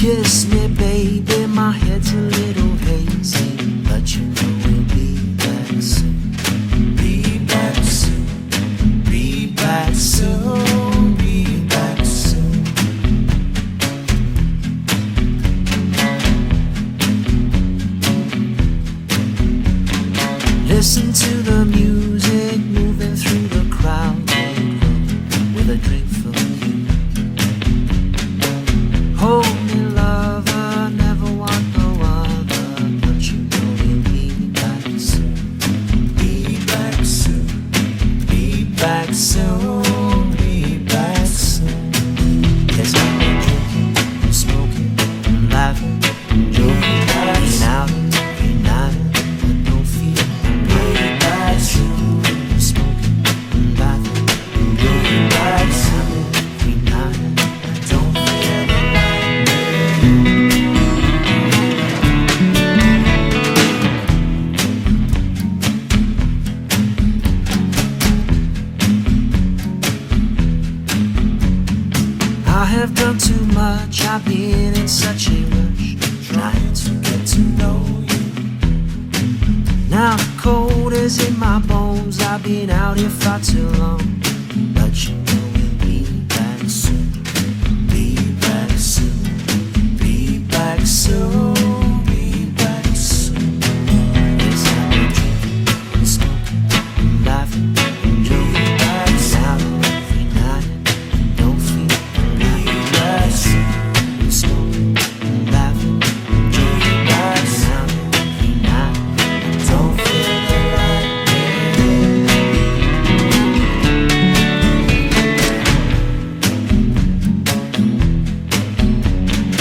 Kiss me, baby, my head's a little hazy, but you know we'll be back soon. Be back soon. Be back soon. Be back soon. Listen to the music moving through the crowded room with a drink for you. Hold me, lover, never want no other, but you know we'll be back soon. Be back soon. Be back soon. Be back soon. Yes, I'm drinking, I'm smoking, I'm laughing, I'm joking, being out, being out, but no fear. Be back soon. I'm smoking, I'm laughing, I'm joking, being out, don't fear the I have done too much, I've been in such a rush, trying to get to know you. Now the cold is in my bones, I've been out here far too long, but you